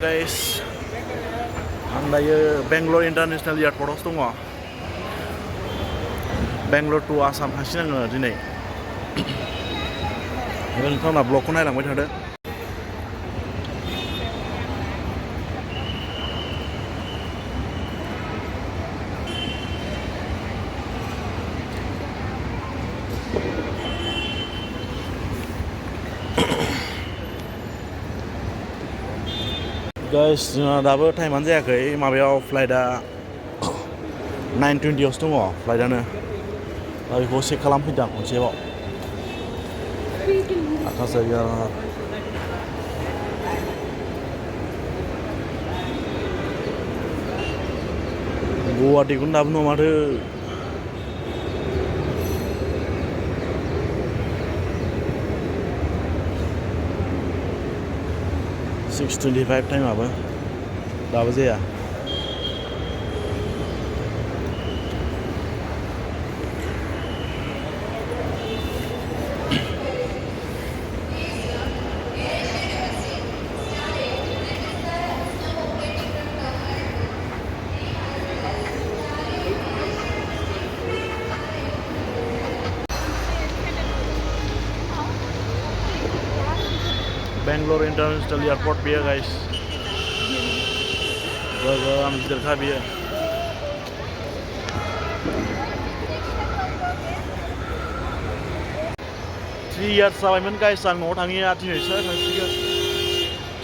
Guys, आं दायो Bangalore international एयारपर्टआवसो दङ। बेंगलर टु आसाम थांसिन आङो दिनै। नोंथांमोना ब्लगखौ नायलांबाय थादो। गाइस, जोंहा दाबो टाइमानो जायाखै। माबायाव फ्लाइटआ 9:20आवसो दङ फ्लाइटआनो। दा बेखौ चेक खालामफैदों आं खनसेबाव। आकाश जायगा गुवाहाटीखौनो दाबो नुवा माथो। (6:25) टाइमाबो दाबो जाया। बेंगलर इन्टारनेशनेल एयारपर्ट बेयो गाइस। गोगोम गिदिरखा बेयो। 3 years जाबायमोन गाइस आं न'आव थाङिया। दिनैसो थांसिगोन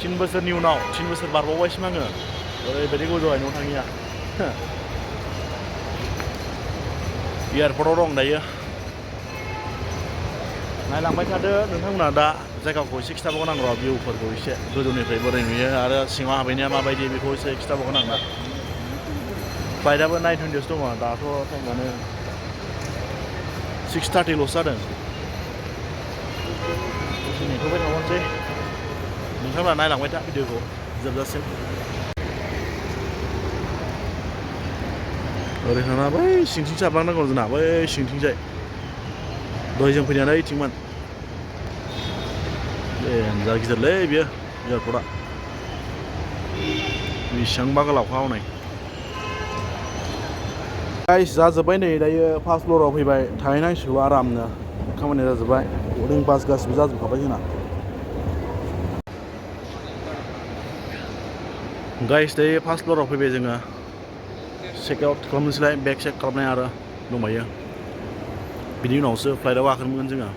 3 बोसोरनि उनाव। 3 बोसोर बारबावबायसिम आङो। ओरैबायदि गोबाव जाबाय न'आव थाङिया। एयारपर्टआव दं दायो। नायलांबाय थादो नोंथांमोना दा जायगाखौ एसे खिथाबावगोन आं र' भिउफोरखौ एसे गोजौनिफ्राय बोरै नुयो आरो सिङाव हाबहैनाया माबायदि बेखौ एसे खिथाबावगोन आं दा। फ्लाइटआबो 9:20आवसो दङ। दाथ' टाइमानो 6:30ल'सो जादों। दसे नेथ'बाय थाबावनोसै। नोंथांमोना नायलांबाय था भिडिअखौ जोबजासिम। ओरै थांना बै सिंथिंसो हाबलांनांगौ जोंना, बै सिंथिंजाय। दहाय जों फैनायानो ओइथिंमोन। देनजार गिदिरलै बेयो एयारपर्टआ। बेसेबांबा गोलावखा हनै। गाइस, जाजोब्बाय नै दायो फार्स्ट फ्ल'राव फैबाय। थाहैनांसिगौ आरामनो। खामानिया जाजोब्बाय। बर्डिं पास गासिबो जाजोबखाबाय जोंना। गाइस, दायो फार्स्ट फ्ल'राव फैबाय जोङो। चेक आउट खालामनोसैलाय। बेग चेक खालामनाय आरो दंबायो। बिनि उनावसो फ्लाइटआव गाखोगोन जोङो।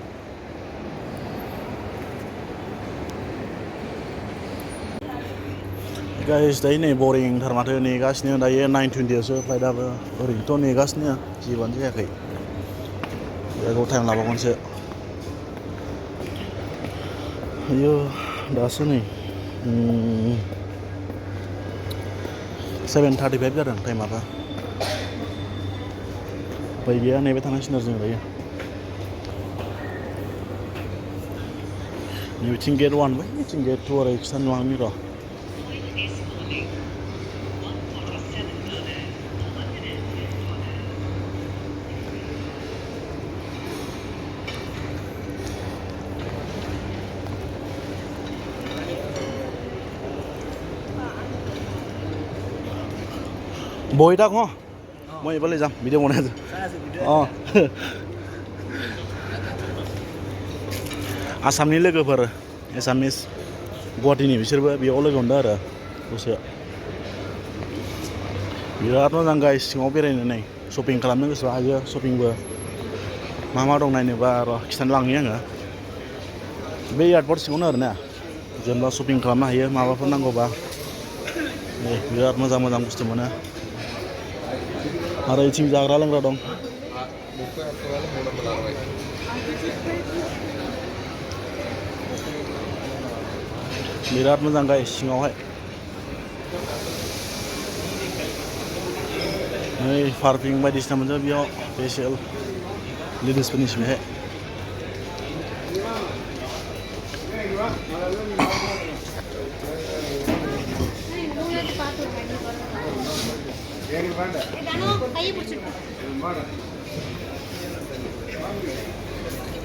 गाइस, दायो नै बरिंथार माथो। नेगासिनो दायो 9:20आवसो फ्लाइटआबो। ओरैनोथ' नेगासिनो जेबोआनो जायाखै। बेयाव टाइम लाबावगोनसो। आयौ दासो नै 7:35 जादों टाइमाबो। उफाय गैया, नेबाय थानांसिगोन आरो जों दायो। नैबिथिं गेट 1 बैथिं गेट 2 आरो खिथानो नुवाखै र'। বহি থাক হ, মই এইফালে যাম, ভিডিঅ' বনাই আছোঁ। অঁ, आसामनि लोगोफोर एसामिस गुवाहाटीनि बिसोरबो बेयाव लोगो मोनदों आरो दसे। बिराद मोजां गाइस सिङाव बेरायनो। नै शपिं खालामनो गोसोबा हायो। शपिंबो मा मा दं नायनोबा र' खिथानो लांनि आङो। बे एयारपर्ट सिङावनो आरो ना, जेनेबा शपिं खालामनो हायो माबाफोर नांगौबा। नै बिराद मोजां मोजां बुस्थु मोनो। आरो इथिं जाग्रा लोंग्रा दं। बिराद मोजां गाइस सिङावहाय। नै पार्किं बायदिसिना मोनजोबो बेयाव स्पेसियेल लेडिसफोरनि सिमहाय।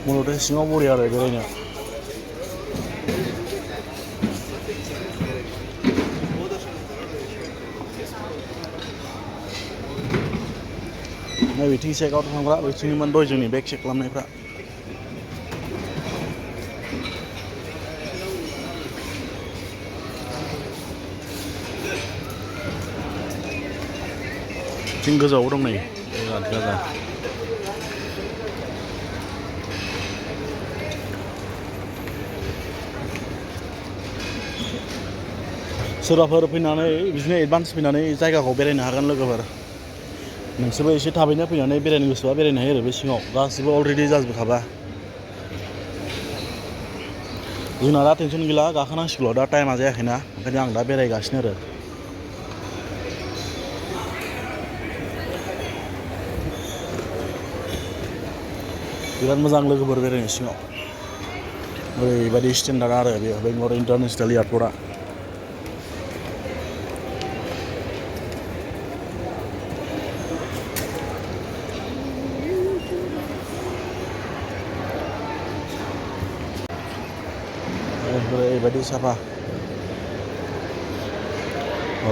मथथे सिङाव बरिया आरो बेरायनो। नैबेथिं चेक आउट खालामग्रा बैथिंनिमोन दहाय जोंनि बेग चेक खालामनायफ्रा थिं गोजौआव दं नै बिराद गाजा सोरबाफोर फैनानै बिदिनो एडभान्स फैनानै जायगाखौ बेरायनो हागोन लोगोफोर नोंसोरबो एसे थाबैनो फैनानै बेरायनो गोसोबा बेरायनो हायो आरो बे सिङाव गासिबो अलरेडि जाजोबखाबा जोंना दा टेनसन गैला गाखोनांसिगौल' दा टाइमा जायाखैना ओंखायनो आं दा बेरायगासिनो आरो बिराद मोजां लोगोफोर बेरायनो सिङाव ओरैबायदि स्टेन्डार्ड आरो बेयो बेंगलर इन्टारनेसनेल एयारपर्टआ ओरैबायदि साफा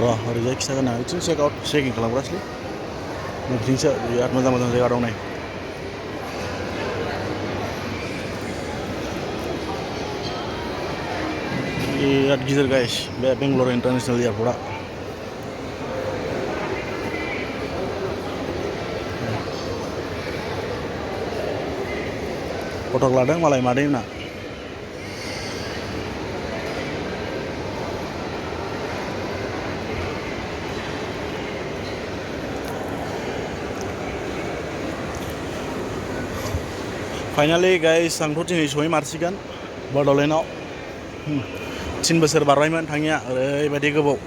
र' ओरैजाय खिथागोन आं बिथिं चेक आउट चेकिं खालामग्रासोलै बिथिंसो बिराद मोजां मोजां जायगा दं नै बिराद गिदिर गाइस बे बेंगलर इन्टारनेसनेल एयारपर्टआ फटक लादों मालाय मादैमोना फाइनालि गाइस आंथ' दिनै सहैमारसिगोन बड'लेण्डआव 3 बोसोर बारबायमोन थाङिया ओरैबायदि गोबाव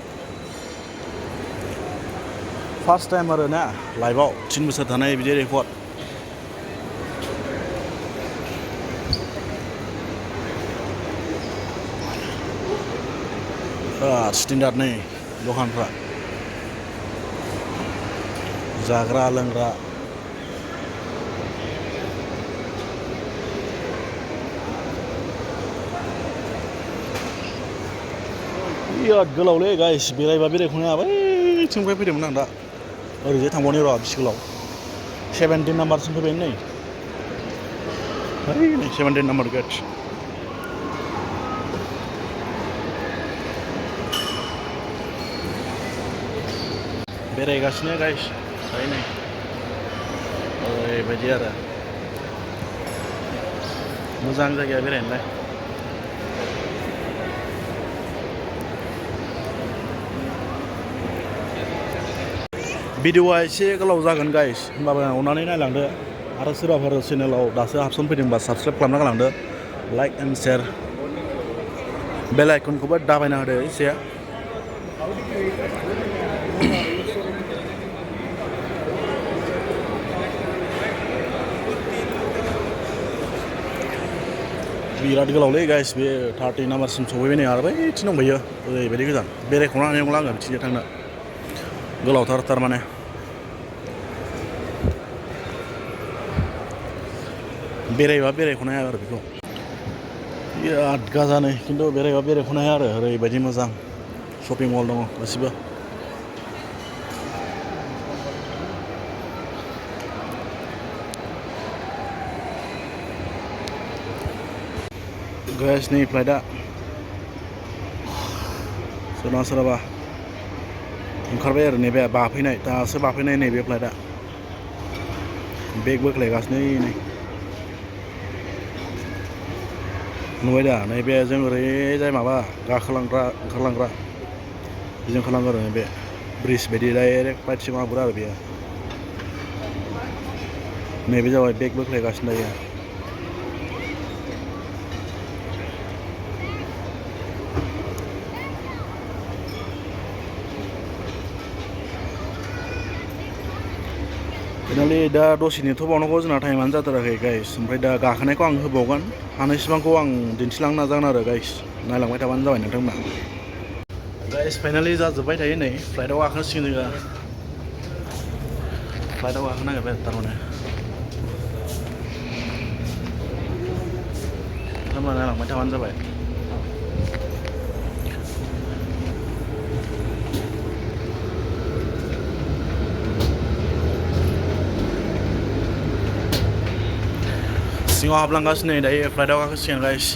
फार्स्ट टाइम आरो ना लाइफआव 3 बोसोर थानाय बिदि रेकर्ड स्टेन्डार्ड नै दखानफ्रा जाग्रा लोंग्रा बिराद गोलावलै गाइस बेरायबा बेरायख'नो हाया बैथिंनिफ्राय फैदोंमोन आं दा ओरैजाय थांबावनि र' बिसि गोलाव 17 नाम्बारसिम फैबाय नै 17 नाम्बार गेट बेरायगासिनो गाइस दायो नै ओरैबायदि आरो मोजां जायगाया बेरायनोलाय भिडिअआ एसे गोलाव जागोन गाइस होमबाबो अननानै नायलांदो आरो सोरबाफोर चेनेलाव दासो हाबसनफैदोंबा साबस्क्राइब खालामना गालांदो लाइक एन्ड शेयार बेल आइकनखौबो दाबायना होदो एसे बिराद गोलावलै गाइस बे 30 नाम्बारसिम सफैबाय नै आरो बैथिं दंबायो ओरैबायदि गोजान बेरायख'नो हानाय नंला आङो बिथिंजों थांनो गोलावथार थारमाने बेरायबा बेरायख'नो हाया आरो बेखौ बिराद गाजानै खिन्थु बेरायबा बेरायख'नो हाया आरो ओरैबायदि मोजां शपिं मल दङ गासिबो गाइसनि फ्लाइटआ सोरबा ओंखारबाय आरो नैबे बाफैनाय दासो बाफैनाय नैबे फ्लाइटआ बेग बोख्लायगासिनो नै नुबाय दा नैबे जों ओरैजाय माबा गाखोलांग्रा ओंखारलांग्रा बेजों खालामो आरो नैबे ब्रिज बायदि डाइरेक्ट फ्लाइट सिङाव हाबग्रा आरो बेयो नैबे जाबाय बेग बोख्लायगासिनो दायो फाइनालि दा दसे नेथ'बावनांगौ जोंना टाइमानो जाथाराखै गाइस ओमफ्राय दा गाखोनायखौ आं होबावगोन हानायसिबांखौ आं दिन्थिलांनो नाजागोन आरो गाइस नायलांबाय थाबानो जाबाय नोंथांमोना गाइस फाइनालि जाजोब्बाय थायो नै फ्लाइटआव गाखोसिगोन जोङो फ्लाइटआव गाखोनो नागिरबाय थारमाने नोंथांमोना नायलांबाय थाबानो जाबाय सिङाव हाबलांगासिनो दायो फ्लाइटआव गाखोसिगोन गाइस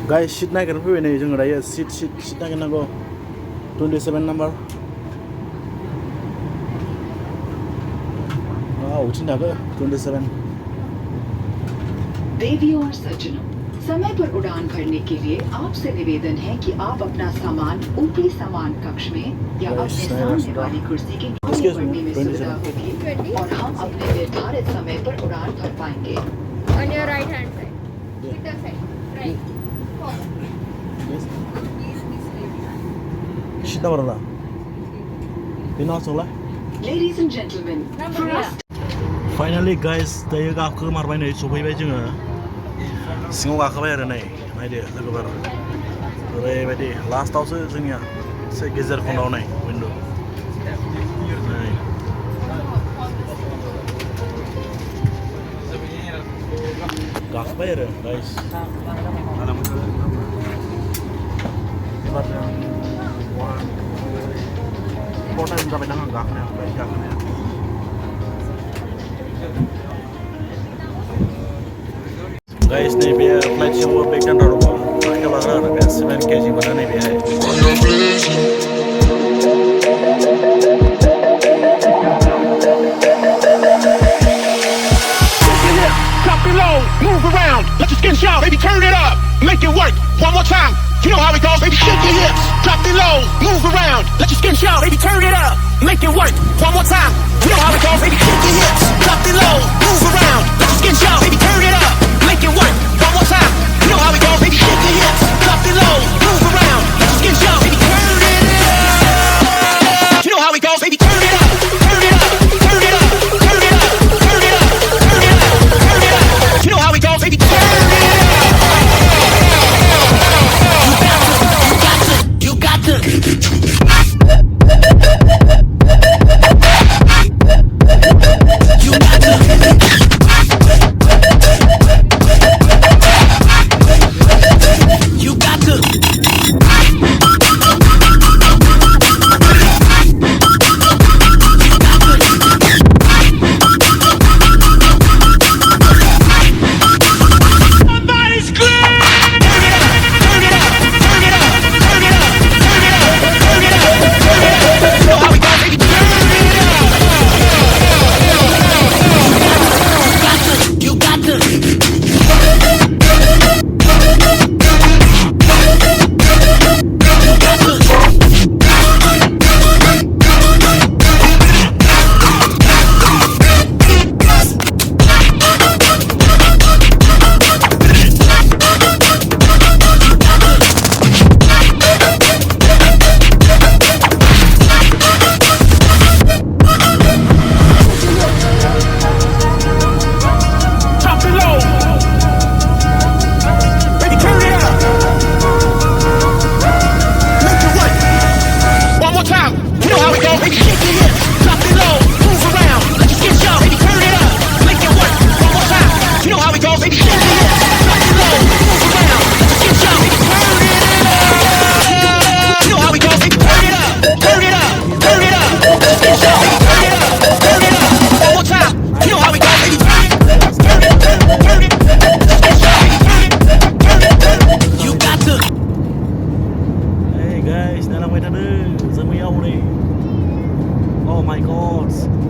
गाइस सीट नागिरनो फैबाय नै जोङो दायो सीट नागिरनांगौ 27 नाम्बार वाव थिन थाखो 27 देवियों और सज्जनों समय पर उड़ान भरने के लिए आपसे निवेदन है कि आप अपना सामान ऊपरी सामान कक्ष में या अपने सामने वाली कुर्सी के नीचे बढ़ने में सुविधा होगी और हम अपने निर्धारित समय पर उड़ान भर पाएंगे। On your right hand side. This side. Right. Seat number ना बेनो Asola Ladies and gentlemen, for us finally guys दायो गाखोमारबाय नै सफैबाय जोङो सिङाव गाखोबाय आरो नै नायदो लोगोफोर ओरैबायदि लास्टआवसो जोंनिया एसे गेजेर खनाव नै विन्डो नै गाखोबाय आरो गाइस टाइम जाबाय दां आं गाखोनाया गाइस नैबे फ्लाइट सिङाव बेग दानग्रा दङ आखायाव लाग्रा आरो बे 7 kg मोनो नैबेहाय Move around, let your skin shout, baby, turn it up, make it work, one more time, you know how it goes, baby, shake your hips, drop it low, move around, let your skin shout, baby, turn it up, make it work, one more time, you know how it goes, baby, shake your hips, drop it low, move around, let your skin shout, baby, turn it up, make it work, one more time, you know how it goes, baby, shake your hips, drop it low, move around, let your skin shout, baby, turn it up, you know how it goes, baby, turn it up, turn it up, turn it up, turn it up, turn it up, turn it up, turn it up, you know how it goes, baby, turn it up. You got to.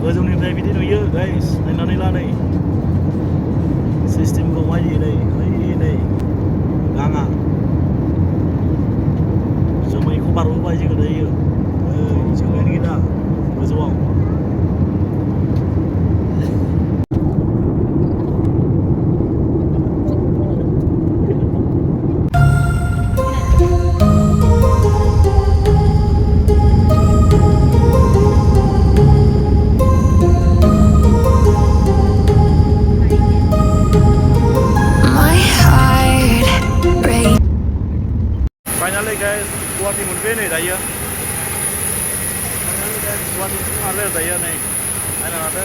गोजौनिफ्राय बिदि नुयो guys नायनानै ला नै सिस्टेमखौ मायदि नै गाङा जोमैखौ बारबोबाय जोङो दायो जोमैनि गैला गोजौआव गुवाहाटीनिफ्राय नै दायो गुवाहाटीसिम आरो दायो नै नायना लादो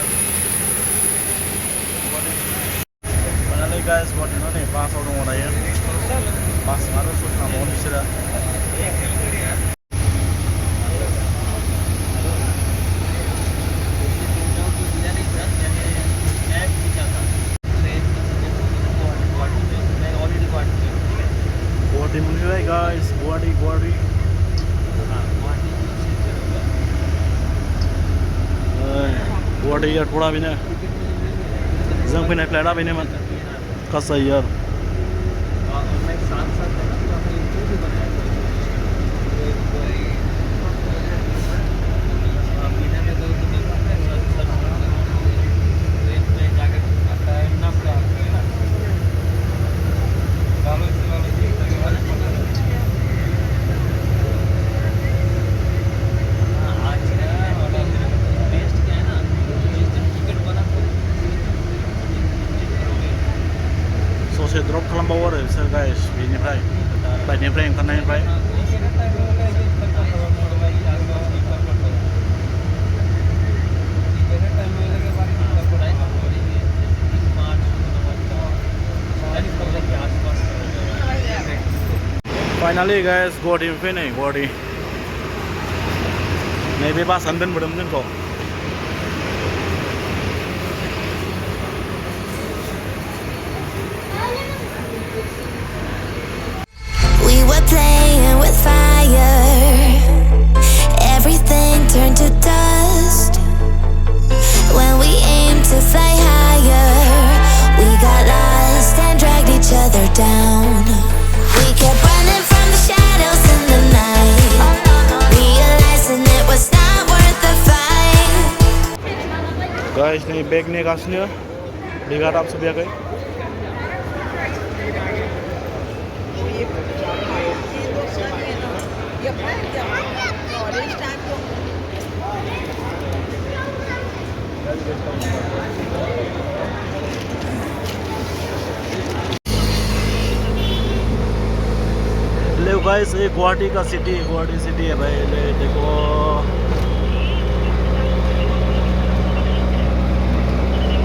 फाइनालि गाइस गुवाहाटीनिफ्राय नै बासाव दङ दायो बास आरो ससे थांबावगोन बिसोरो गुवाहाटी मोनहैबाय गाइस गुवाहाटी गुवाहाटी एयारपर्टआ बेनो जों फैनाय फ्लाइटआ बेनोमोन कासाइ एयार ससे ड्रप खालामबावो आरो बिसोर गाइस बेनिफ्राय फ्लाइटनिफ्राय ओंखारनायनिफ्राय फाइनालि गाइस गुवाहाटीनिफ्राय नै गुवाहाटी नैबे बासआनो दोनबोदोंमोन जोंखौ Playing with fire, everything turned to dust. When we aimed to fly higher, we got lost and dragged each other down. We kept running from the shadows in the night, realizing it was not worth the fight. Guys, नै bag नेगासिनो बेगा दाबो सफैयाखै ले guys ये गुवाहाटी का city है भाई ले देखो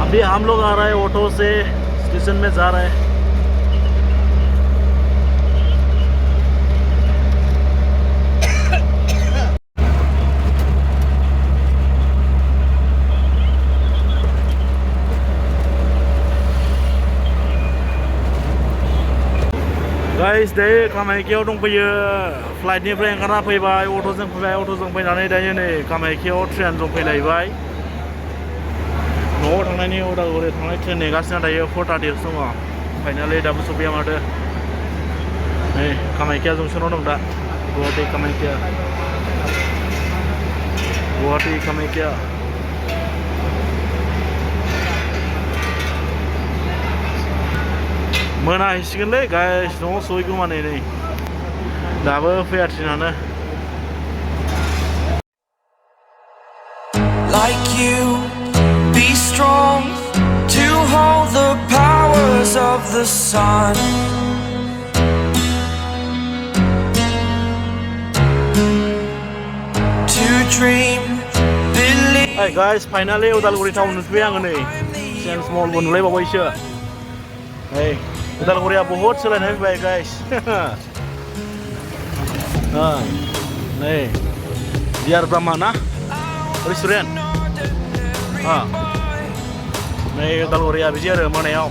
अभी हम लोग आ रहा है ऑटो से स्टेशन में जा रहा है गाइस दायो कामाख्याव दंफैयो फ्लाइटनिफ्राय ओंखारना फैबाय अट'जों फैनानै दायो नै कामाख्याव ट्रेनजों फैलायबाय न'आव थांनायनि उदालगुरि थांनाय ट्रेन नेगासिनो दायो 4:30 दङ फाइनालि दाबो सफैया माथो नै कामाख्या जंसनाव दं दा गुवाहाटी कामाख्या मोनाहैसिगोनलै गाइस न'आव सहैगौमानि नै दाबो फैया ट्रेनानो Like you, be strong to hold the powers of the sun. To dream, believe. Hey guys, finally Udalguri town नुफैबाय आङो नै सेन्स मलबो नुलायबावबायसो hey उदालगुरिया बहुत सोलायनाय फैबाय गाइस नै बियार ब्रह्मा ना रेस्टुरेन्ट नै उदालगुरिया बिदि आरो मोनायाव